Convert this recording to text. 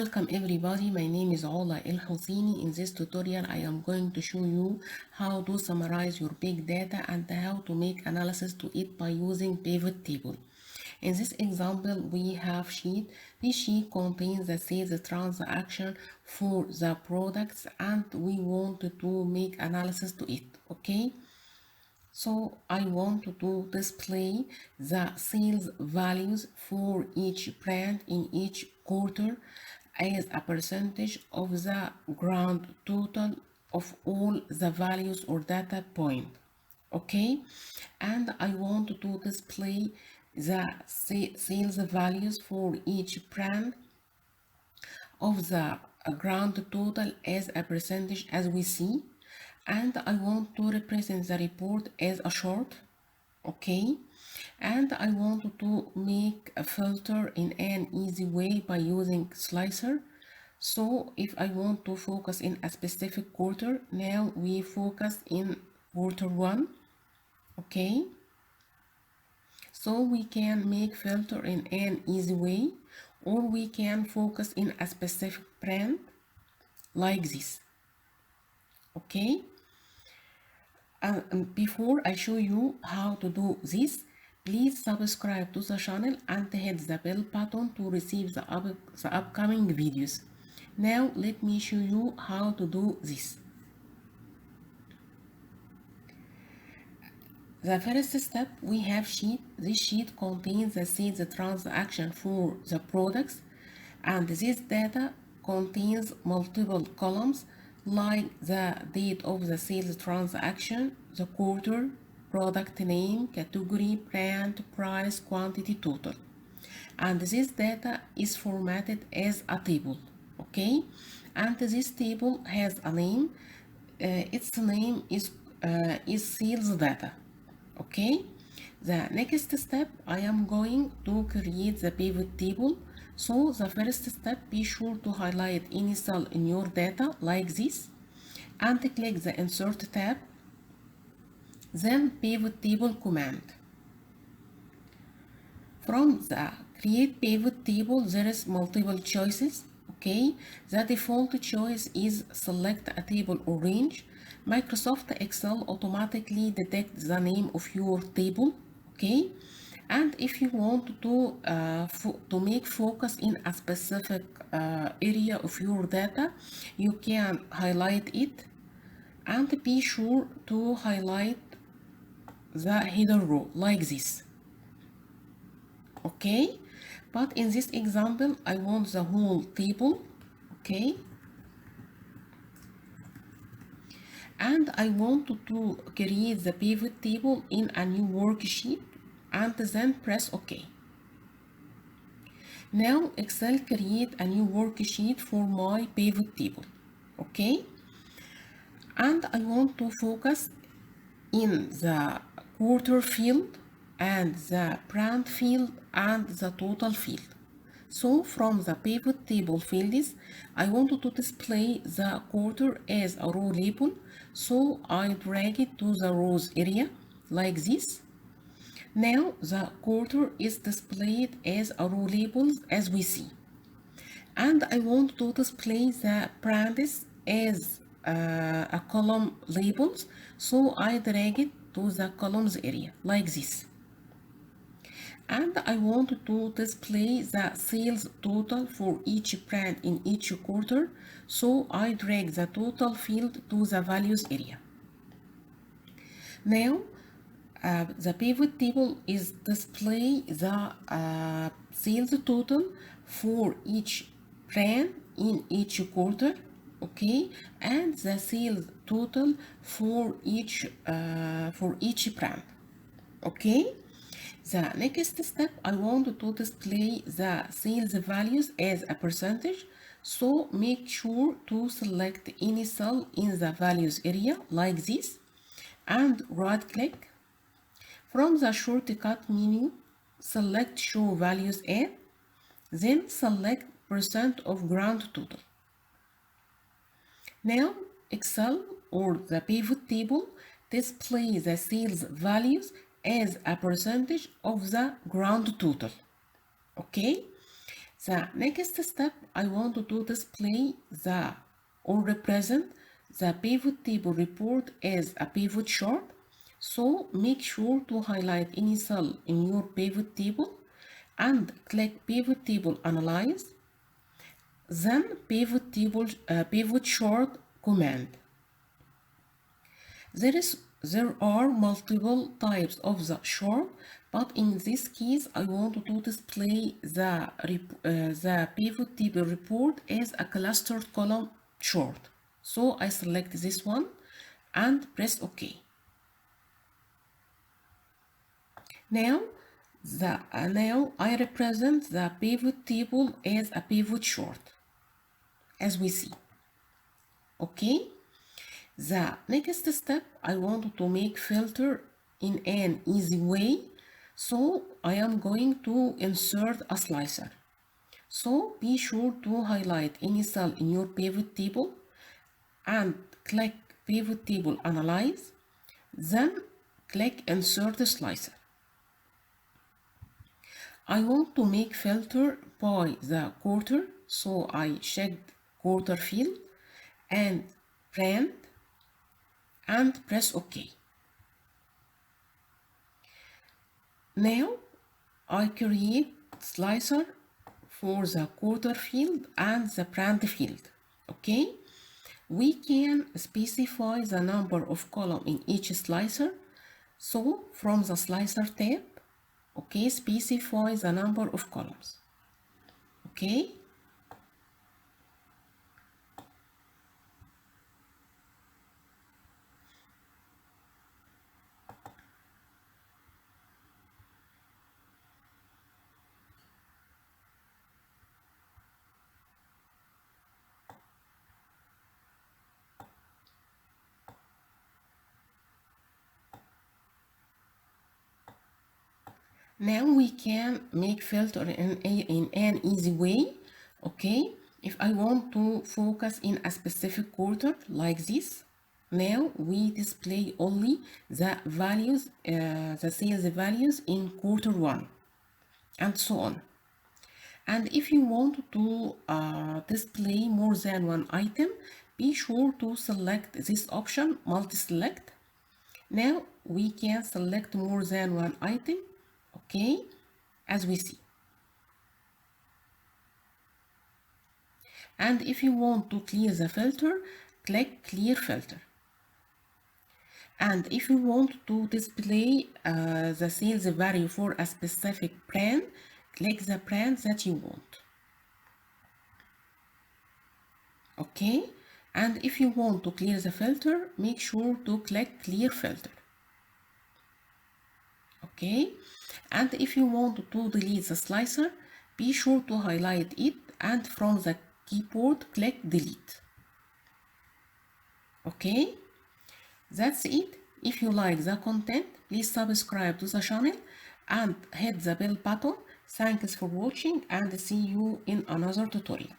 Welcome everybody, my name is Ola El Houssini. In this tutorial I am going to show you how to summarize your big data and how to make analysis to it by using pivot table. In this example we have sheet. This sheet contains the sales transaction for the products and we want to make analysis to it, okay? So I want to display the sales values for each brand in each quarter as a percentage of the grand total of all the values or data point. Okay, and I want to display the sales values for each brand of the grand total as a percentage as we see, and I want to represent the report as a chart. Okay, and I want to make a filter in an easy way by using slicer. So if I want to focus in a specific quarter, now we focus in quarter one. Okay, so we can make filter in an easy way, or we can focus in a specific brand like this. Okay, before I show you how to do this, please subscribe to the channel and hit the bell button to receive the upcoming videos. Now let me show you how to do this. The first step, we have sheet. This sheet contains the sales transaction for the products, and this data contains multiple columns like the date of the sales transaction, the quarter, product name, category, brand, price, quantity, total. And this data is formatted as a table, okay? And this table has a name. Its name is sales data. Okay, the next step, I am going to create the pivot table. So the first step, be sure to highlight any cell in your data like this and click the insert tab, then pivot table command. From the create pivot table, there is multiple choices. Okay, the default choice is select a table or range. Microsoft Excel automatically detects the name of your table. Okay, and if you want to make focus in a specific area of your data, you can highlight it, and be sure to highlight the header row like this. Okay, but in this example I want the whole table. Okay, and I want to create the pivot table in a new worksheet and then press OK. Now Excel create a new worksheet for my pivot table. Okay, and I want to focus in the quarter field and the brand field and the total field. So from the pivot table fields, I want to display the quarter as a row label. So I drag it to the rows area like this. Now the quarter is displayed as a row label as we see. And I want to display the brands as a column labels. So I drag it to the columns area like this. And I want to display the sales total for each brand in each quarter, so I drag the total field to the values area. Now the pivot table is display the sales total for each brand in each quarter, okay, and the sales total for each brand. Okay, the next step, I want to display the sales values as a percentage. So make sure to select any cell in the values area like this and right click. From the shortcut menu, select show values as, then select percent of grand total. Now Excel or the pivot table display the sales values as a percentage of the grand total. Okay, The next step, I want to display or represent the pivot table report as a pivot chart. So make sure to highlight any cell in your pivot table and click Pivot Table Analyze, then Pivot Chart command. There are multiple types of the chart, but in this case I want to display the pivot table report as a clustered column chart. So I select this one and press OK. Now I represent the pivot table as a pivot chart, as we see. Okay. The next step, I want to make filter in an easy way, so I am going to insert a slicer. So be sure to highlight any cell in your pivot table and click Pivot Table Analyze, then click Insert Slicer. I want to make filter by the quarter, so I checked quarter field and brand and press OK. Now I create slicer for the quarter field and the brand field. Okay, we can specify the number of columns in each slicer. So from the slicer tab, okay, specify the number of columns. Okay. Now we can make filter in an easy way. Okay, if I want to focus in a specific quarter like this, now we display only the values, the sales values in quarter one, and so on. And if you want to display more than one item, be sure to select this option, multi-select. Now we can select more than one item, okay, as we see. And if you want to clear the filter, click Clear Filter. And if you want to display the sales value for a specific brand, click the brand that you want. Okay, and if you want to clear the filter, make sure to click Clear Filter. Okay, and if you want to delete the slicer, be sure to highlight it and from the keyboard click Delete. Okay, that's it. If you like the content, please subscribe to the channel and hit the bell button. Thanks for watching and see you in another tutorial.